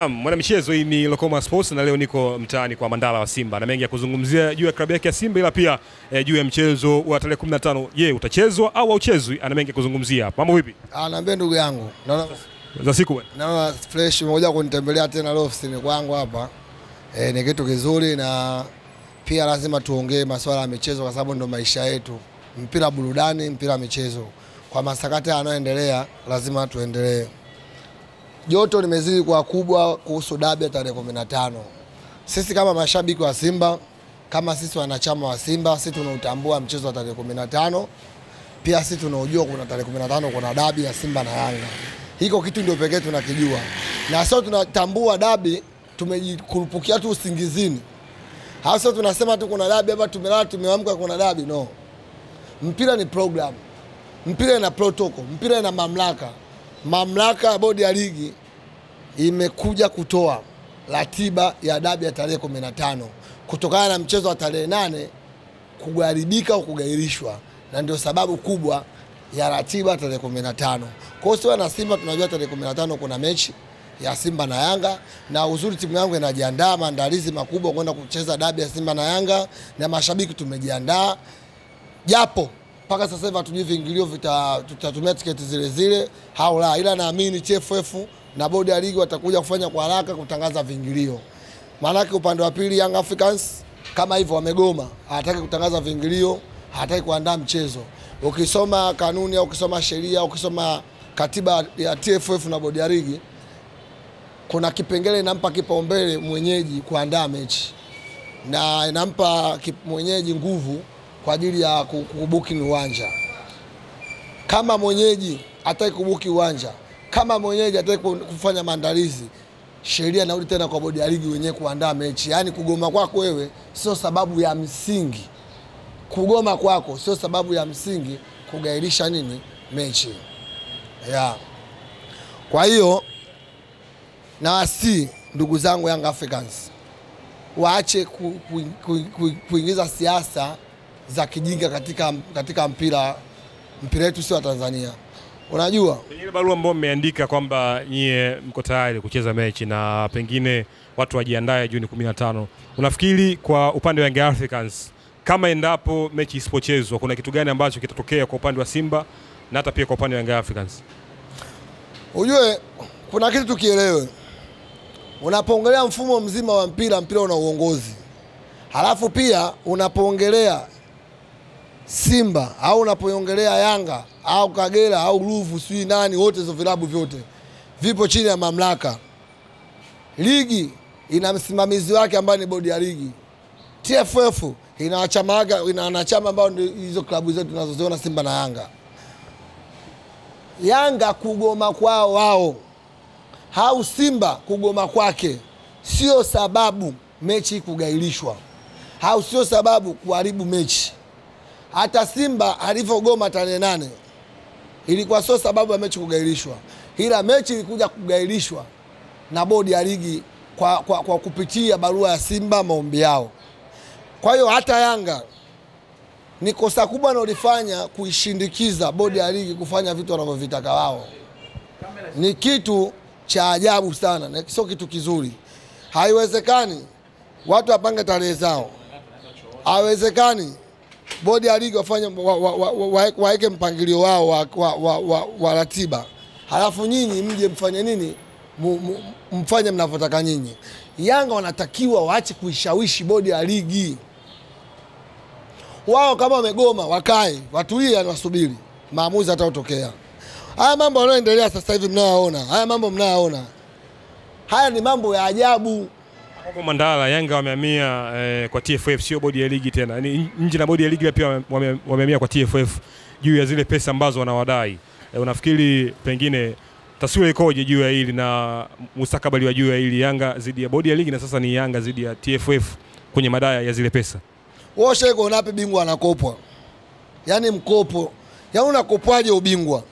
Mwana michezo, hii ni Lokoma Sports na leo niko mtaani kwa Mandala wa Simba na mengi ya kuzungumzia juu ya klabu yake ya Simba, ila pia juu ya mchezo wa tarehe 15. Je, utachezwa au hauchezwi? Ana mengi ya kuzungumzia hapa. Mambo vipi? Naambia ndugu yangu. Naona za siku bwana. Naona fresh, umekuja kunitembelea tena leo ofisini kwangu hapa. Ni kitu kizuri na pia lazima tuongee masuala ya michezo kwa sababu ndio maisha yetu. Mpira burudani, mpira michezo. Kwa masakata yanayoendelea lazima tuendelee. Joto limezidi kwa kubwa kuhusu dabi ya tarehe 15. Sisi kama mashabiki wa Simba, kama sisi wanachama wa Simba, sisi tunautambua mchezo wa tarehe 15. Pia sisi tunaujua kuna tarehe 15 kuna dabi ya Simba na Yanga. Hiko kitu ndio pekee tunakijua. Na sio tunatambua dabi, tumejikurupukia tu usingizini. Hasa tunasema tu kuna dabi hapa, tumelala tumeamka kuna dabi. No. Mpira ni program. Mpira ina protocol, mpira ina mamlaka. Mamlaka ya bodi ya ligi imekuja kutoa ratiba ya dabi ya tarehe 15 kutokana na mchezo wa tarehe 8 kugaribika au kugairishwa, na ndio sababu kubwa ya ratiba tarehe 15. Kwa hiyo na Simba tunajua tarehe 15 kuna mechi ya Simba na Yanga, na uzuri timu yangu inajiandaa maandalizi makubwa kwenda kucheza dabi ya Simba na Yanga, na mashabiki tumejiandaa. Japo mpaka sasa hivi hatujui viingilio tutatumia tiketi zile zile au la, ila naamini TFF na bodi ya ligi watakuja kufanya kwa haraka kutangaza viingilio. Maana yake upande wa pili Young Africans kama hivyo wamegoma, hataki kutangaza viingilio, hataki kuandaa mchezo. Ukisoma kanuni au ukisoma sheria au ukisoma katiba ya TFF na bodi ya ligi, kuna kipengele inampa kipaumbele mwenyeji kuandaa mechi, na inampa mwenyeji nguvu kwa ajili ya kubuki uwanja. Kama mwenyeji hataki kubuki uwanja, kama mwenyeji hataki kufanya maandalizi, sheria inarudi tena kwa bodi ya ligi wenyewe kuandaa mechi. Yaani kugoma kwako wewe sio sababu ya msingi. Kugoma kwako sio sababu ya msingi kugairisha nini mechi. Kwa hiyo na ndugu zangu Young Africans waache kuingiza siasa za kijinga katika mpira wetu sio wa Tanzania. Unajua ile barua ambayo mmeandika kwamba nyie mko tayari kucheza mechi na pengine watu wajiandae Juni 15. Unafikiri kwa upande wa Young Africans kama endapo mechi isipochezwa kuna kitu gani ambacho kitatokea kwa upande wa Simba na hata pia kwa upande wa Young Africans? Ujue kuna kitu tukielewe. Unapoongelea mfumo mzima wa mpira una uongozi. Halafu pia unapoongelea Simba au unapoongelea Yanga au Kagera au Ruvu sui nani, wote hizo vilabu vyote vipo chini ya mamlaka. Ligi ina msimamizi wake ambaye ni bodi ya ligi. TFF ina wanachama ambao ndio hizo klabu zetu tunazoziona Simba na Yanga. Yanga kugoma kwao wao au Simba kugoma kwake sio sababu mechi kugairishwa, au sio sababu kuharibu mechi. Hata Simba alivyogoma tarehe 8 ilikuwa sio sababu ya mechi kugairishwa, ila mechi ilikuja kugairishwa na bodi ya ligi kwa kupitia barua ya Simba maombi yao. Kwa hiyo hata Yanga ni kosa kubwa analofanya kuishindikiza bodi ya ligi kufanya vitu wanavyovitaka wao. Ni kitu cha ajabu sana na sio kitu kizuri. Haiwezekani watu wapange tarehe zao. Haiwezekani bodi ya ligi wafanye waeke mpangilio wao wa ratiba. Halafu nyinyi mje mfanye nini? Mfanye mnavyotaka nyinyi. Yanga wanatakiwa waache kuishawishi bodi ya ligi. Wao kama wamegoma wakae, watulie na wasubiri maamuzi yatatokea. Haya mambo yanayoendelea sasa hivi mnayaona. Haya ni mambo ya ajabu. Hapo Mandala Yanga wamehamia kwa TFF, sio bodi ya ligi tena. Yaani nje na bodi ya ligi pia wamehamia kwa TFF juu ya zile pesa ambazo wanawadai. Unafikiri pengine taswira ikoje juu ya hili na mustakabali wa juu ya hili, Yanga zidi ya bodi ya ligi na sasa ni Yanga zidi ya TFF kwenye madai ya zile pesa? Woshe iko napi bingwa anakopwa? Yaani mkopo. Yaani unakopwaje ubingwa?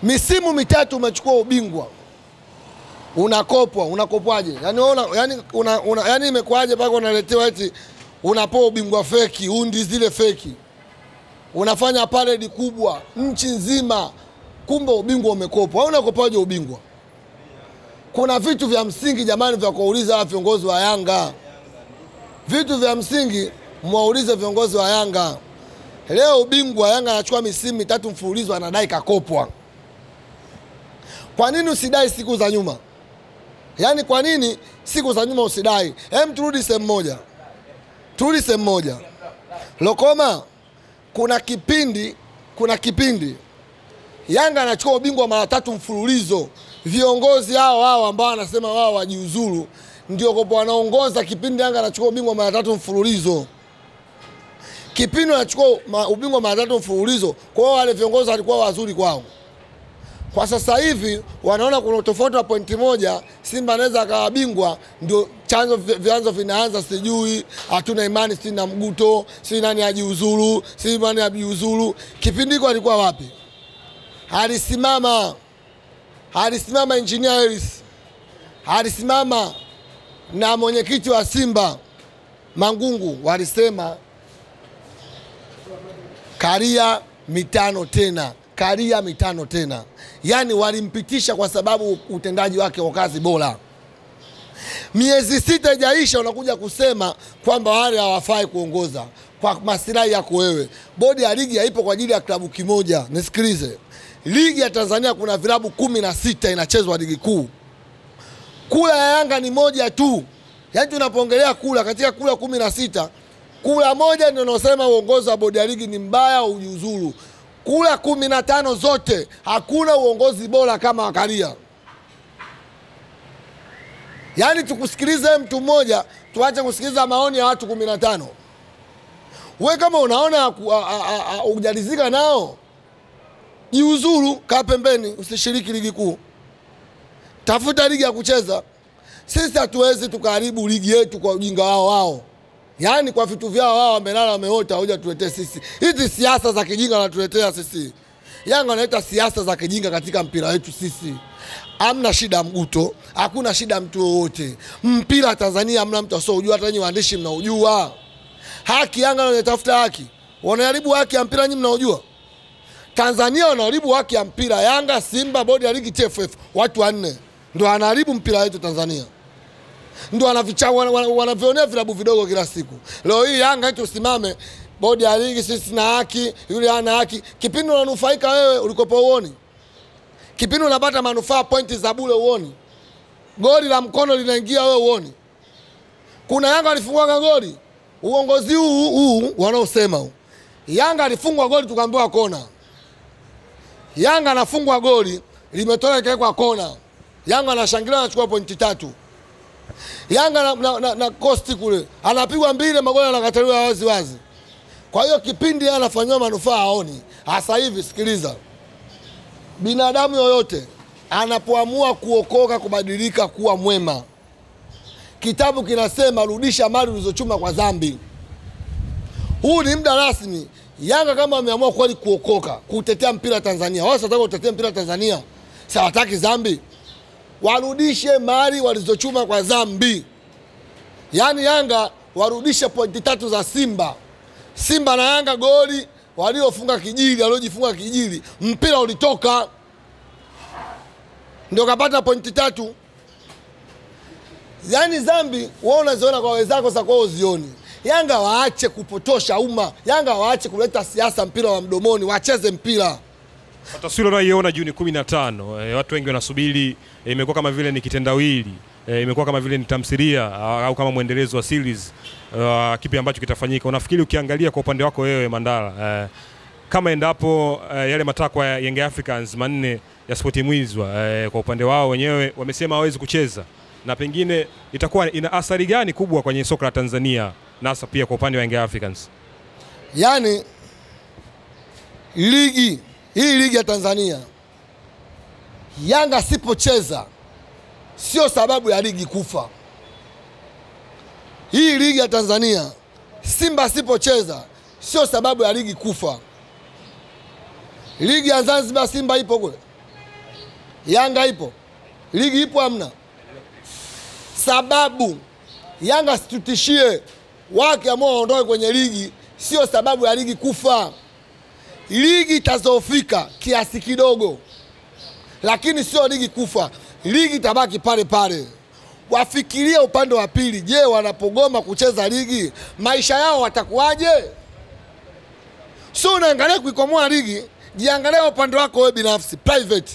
Misimu mitatu umechukua ubingwa. Unakopwaje? Yaani imekwaje mpaka unaletewa eti unapoa ubingwa feki, hundi zile feki. Unafanya parade kubwa nchi nzima, kumbe ubingwa umekopwa. Wewe unakopaje ubingwa? kuna vitu vya msingi jamani vya kuuliza viongozi wa Yanga. Vitu vya msingi mwaulize viongozi wa Yanga. Leo ubingwa Yanga anachukua misimu 3 mfululizo anadai kakopwa. Kwa nini usidai siku za nyuma? Yaani kwa nini siku za nyuma usidai? Turudi sehemu moja. Turudi sehemu moja. Lokoma, kuna kipindi Yanga anachukua ubingwa mara 3 mfululizo. Viongozi hao ambao wanasema wao wajiuzuru ndio kwa wanaongoza kipindi Yanga anachukua ubingwa mara 3 mfululizo. Kipindi anachukua ubingwa mara 3 mfululizo, kwa hiyo wale viongozi walikuwa wazuri kwao. Kwa sasa hivi wanaona kuna tofauti wa pointi moja, Simba anaweza akawa bingwa, ndio vyanzo vinaanza sijui hatuna imani si na Mguto, si nani ajiuzuru, si nani ajiuzuru. Kipindi hiko alikuwa wapi? Alisimama Engineer Harris. Alisimama na mwenyekiti wa Simba Mangungu, walisema Karia mitano tena. Yaani walimpitisha kwa sababu utendaji wake wa kazi bora. Miezi 6 ijaisha unakuja kusema kwamba wale hawafai kuongoza kwa maslahi yako wewe. Bodi ya ligi haipo kwa ajili ya klabu kimoja. Nisikilize. Ligi ya Tanzania kuna vilabu 16 inachezwa ligi kuu. Kula ya Yanga ni moja tu. Yaani tunapoongelea kula katika kula 16, kula moja ndio unaosema uongozi wa bodi ya ligi ni mbaya au ujiuzuru. Kula 15 zote hakuna uongozi bora kama Wakaria. Yaani tukusikilize mtu mmoja, tuache kusikiliza maoni ya watu 15. Wewe kama unaona hujalizika nao, jiuzuru, kaa pembeni, usishiriki ligi kuu. Tafuta ligi ya kucheza. Sisi hatuwezi tukaharibu ligi yetu kwa ujinga wao. Yaani kwa vitu vyao wao wamelala wameota, hoja tuletee sisi. Hizi siasa za kijinga wanatuletea sisi. Yanga wanaita siasa za kijinga katika mpira wetu sisi. Hamna shida Mguto, hakuna shida mtu wote. Mpira Tanzania hamna mtu asiyojua, hata nyinyi waandishi mnaojua. Haki Yanga wanatafuta haki. Wanaharibu haki ya mpira nyinyi mnaojua. Tanzania wanaharibu haki ya mpira. Yanga, Simba, bodi ya ligi, TFF, watu 4 ndio wanaharibu mpira wetu Tanzania. Ndio wanavionea vilabu vidogo kila siku. Leo hii Yanga eti usimame bodi ya ligi sisi na haki, yule hana haki. Kipindi unanufaika wewe ulikopo uoni. Kipindi unapata manufaa pointi za bure uoni. Goli la mkono linaingia wewe uoni. Kuna Yanga alifungwa goli. Uongozi huu wanaosema huu. Yanga alifungwa goli tukaambiwa kona. Yanga anafungwa goli limetoka kwa kona. Yanga anashangilia anachukua pointi 3. Yanga na Costi kule anapigwa 2 magoli yanakataliwa wazi. Kwa hiyo kipindi anafanywa manufaa haoni. Sasa hivi sikiliza. Binadamu yoyote anapoamua kuokoka kubadilika kuwa mwema, kitabu kinasema rudisha mali ulizochuma kwa dhambi. Huu ni muda rasmi. Yanga kama wameamua kweli kuokoka, kutetea mpira Tanzania. Wao wanataka kutetea mpira Tanzania. Sasa wataki dhambi. Warudishe mali walizochuma kwa dhambi. Yaani Yanga warudishe pointi 3 za Simba. Simba na Yanga goli waliofunga kijili, waliojifunga kijili, mpira ulitoka. Ndio kapata pointi 3. Yaani dhambi wao unaziona kwa wenzako za kwao zioni. Yanga waache kupotosha umma. Yanga waache kuleta siasa mpira wa mdomoni, wacheze mpira. Taswira unaiona Juni 15, watu wengi wanasubiri, imekuwa kama vile ni kitendawili, imekuwa kama vile ni tamthilia au kama muendelezo wa series, kipi ambacho kitafanyika? Unafikiri ukiangalia kwa upande wako wewe Mandala, kama endapo yale matakwa ya Young Africans manne ya Sport Mwizwa, kwa upande wao wenyewe wamesema hawezi kucheza, na pengine itakuwa ina athari gani kubwa kwenye soka la Tanzania na hasa pia kwa upande wa Young Africans? Yaani hii ligi ya Tanzania, Yanga sipocheza sio sababu ya ligi kufa. Hii ligi ya Tanzania, Simba sipocheza sio sababu ya ligi kufa. Ligi ya Zanzibar Simba ipo kule, Yanga ipo, ligi ipo hamna. Sababu Yanga situtishie wake ambao waondoe kwenye ligi sio sababu ya ligi kufa. Ligi itazofika kiasi kidogo, lakini sio ligi kufa. ligi tabaki pale pale. Wafikirie upande wa pili. Je, wanapogoma kucheza ligi maisha yao watakuwaje? Sio unaangalia kuikomoa ligi, jiangalia upande wako wewe binafsi, private.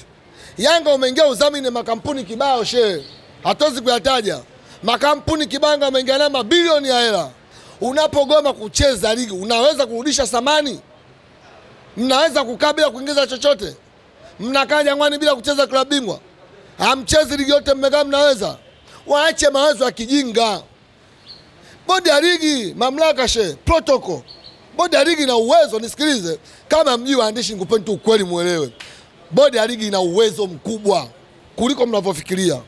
Yanga umeingia udhamini makampuni kibao shehe. Hatuwezi kuyataja. Makampuni kibanga umeingia na mabilioni ya hela. Unapogoma kucheza ligi, unaweza kurudisha thamani? Mnaweza kukaa bila kuingiza chochote? Mnakaa Jangwani bila kucheza klabu bingwa? Hamchezi ligi yote mmekaa mnaweza? Waache mawazo ya kijinga. Bodi ya ligi, mamlaka protocol. Bodi ya ligi na uwezo, nisikilize. Kama mjui waandishi nikupeni tu ukweli muelewe. Bodi ya ligi ina uwezo mkubwa kuliko mnavyofikiria.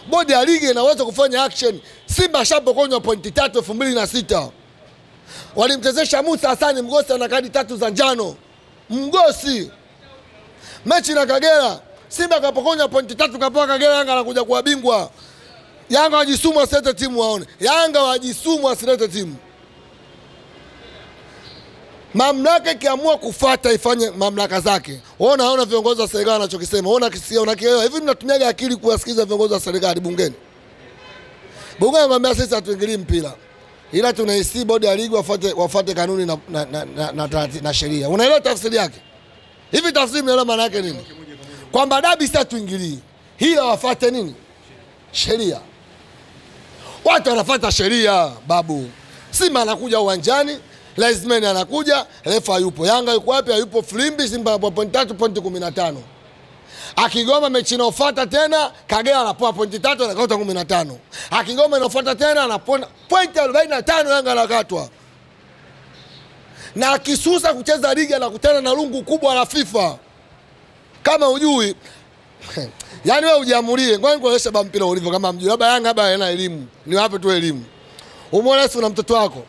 Bodi ya ligi inaweza kufanya action. Simba shapokonywa pointi 3 2006. Walimchezesha Musa Hasani Mgosi na kadi 3 za njano. Mgosi. Mechi na Kagera, Simba kapokonywa pointi 3 kapoa Kagera, Yanga anakuja kuwa bingwa. Yanga wajisumu asilete timu waone. Yanga wajisumu asilete timu. Mamlaka ikiamua kufuata ifanye mamlaka zake. Ona viongozi wa serikali wanachokisema. Ona kisia unakielewa. Hivi mnatumiaga akili kuwasikiza viongozi wa serikali bungeni? Bungeni mwambia sisi hatuingilii mpira. Ila tunahisi bodi ya ligi wafuate kanuni na sheria. Unaelewa tafsiri yake? Hivi tafsiri mnaelewa maana yake nini? Kwamba dabi sasa tuingilii. Ila wafuate nini? Sheria. Watu wanafuata sheria, babu. Simba anakuja uwanjani, Lazimeni anakuja, refa yupo. Yanga yuko wapi? Yupo Flimbi, Simba hapo point 3 point 15. Akigoma mechi inayofuata tena, Kagera anapoa point 3 na kota 15. Akigoma inayofuata tena anapona point 45, Yanga anakatwa. Na akisusa kucheza ligi anakutana na lungu kubwa la FIFA. Kama ujui, yani wewe ujiamulie. Ngoja nikueleze baba mpira ulivyo kama mjui. Baba Yanga baba hana elimu. Ni wape tu elimu. Umeona una mtoto wako,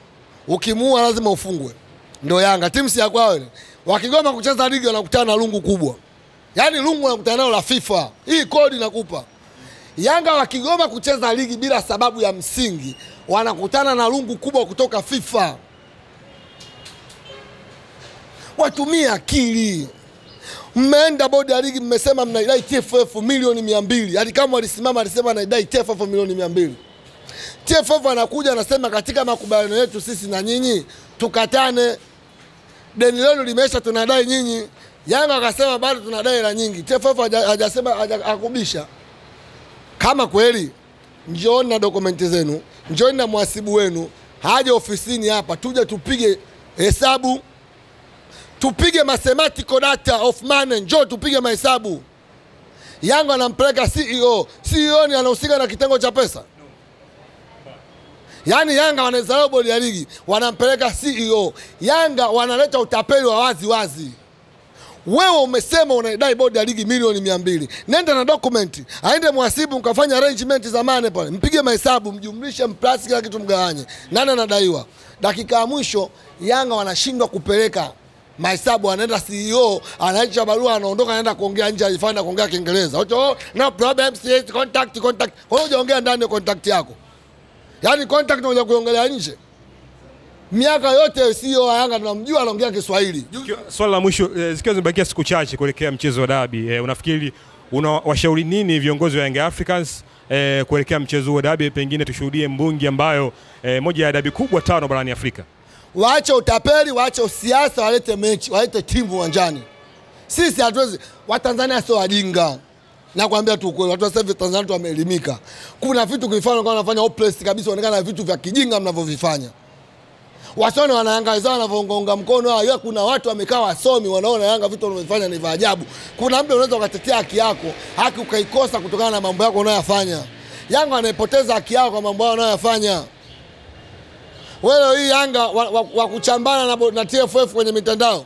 ukimuua lazima ufungwe. Ndio Yanga, timu si ya kwao ile. Wakigoma kucheza ligi wanakutana na lungu kubwa. Yaani lungu wanakutana nalo la FIFA. Hii kodi nakupa. Yanga wakigoma kucheza ligi bila sababu ya msingi, wanakutana na lungu kubwa kutoka FIFA. Watumie akili. Mmeenda bodi ya ligi mmesema mnaidai TFF milioni 200. Hadi kama walisimama alisema anaidai TFF milioni 200. TFF anakuja anasema katika makubaliano yetu sisi na nyinyi tukatane. Deni lenu limesha tunadai nyinyi. Yanga akasema bado tunadai hela nyingi. TFF hajasema akubisha. Kama kweli njooni na dokumenti zenu, njooni na mhasibu wenu, haje ofisini hapa tuje tupige hesabu. Tupige mathematical data of money, njoo tupige mahesabu. Yanga anampeleka CEO. CEO ni anahusika na kitengo cha pesa. Yaani Yanga wanazao bodi ya ligi, wanampeleka CEO. Yanga wanaleta utapeli wa wazi wazi. Wewe umesema unaidai bodi ya ligi milioni 200. Nenda na document. Aende mhasibu mkafanya arrangement za money pale. Mpige mahesabu, mjumlishe, mplasi kila kitu mgawanye. Nani anadaiwa? Dakika ya mwisho Yanga wanashindwa kupeleka mahesabu, anaenda CEO, anaacha barua, anaondoka, anaenda kuongea nje, alifanya kuongea Kiingereza. Ocho, no problem, contact. Kwa hiyo hujaongea ndani ya contact yako. Yaani contact unakuja kuongelea nje. Miaka yote CEO wa Yanga tunamjua anaongea Kiswahili. Swali la mwisho, zikiwa zimebakia siku chache kuelekea mchezo wa dabi, unafikiri unawashauri nini viongozi wa Young Africans kuelekea mchezo wa dabi, pengine tushuhudie mbungi ambayo moja ya dabi kubwa 5 barani Afrika? Waache utapeli, waache siasa, walete mechi, walete timu uwanjani. Sisi hatuwezi, Watanzania sio wajinga. Nakwambia tu kweli, watu sasa hivi Tanzania tu wameelimika. Kuna vitu kufanya kama wanafanya hopeless kabisa, wanaonekana vitu vya kijinga mnavyovifanya. Wasione wana Yanga wao wanavyounga mkono hao. Kuna watu wamekaa wasomi wanaona Yanga vitu wanavyofanya ni vya ajabu. Kuna mtu unaweza ukatetea haki yako, haki ukaikosa kutokana na mambo yako unayofanya. Yanga wanaipoteza haki yao kwa mambo yao wanayofanya. Wewe hii Yanga wa kuchambana na TFF kwenye mitandao.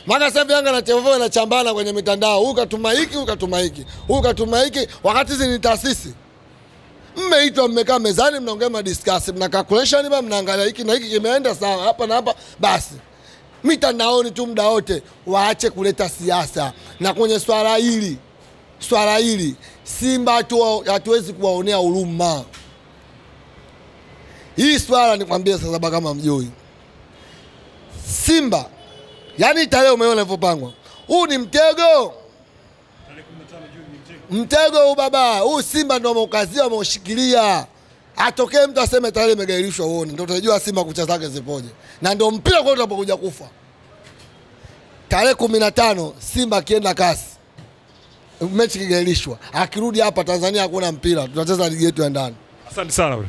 Maana sasa Yanga na TFF wanachambana kwenye mitandao. Huyu katuma hiki, huyu katuma hiki. Huyu katuma hiki, wakati hizi ni taasisi. Mmeitwa, mmekaa mezani, mnaongea discuss, mna calculation hapa, mnaangalia hiki na hiki kimeenda sawa hapa na hapa, basi. Mitandaoni tu muda wote. Waache kuleta siasa. Na kwenye swala hili Simba hatuwezi kuwaonea huruma. Hii swala nikwambia sasa kama mjoi. Simba, yani tarehe umeona ilivyopangwa. Huu ni mtego. Mtego huu baba, huu Simba ndio ameukazia, ameushikilia. Atokee mtu aseme tayari imegairishwa uone, ndio utajua Simba kucha zake zipoje. Na ndio mpira kwa utapokuja kufa. Tarehe 15 Simba akienda kasi. Mechi kigairishwa. Akirudi hapa Tanzania hakuna mpira. Tutacheza ligi yetu ya ndani. Asante sana bro.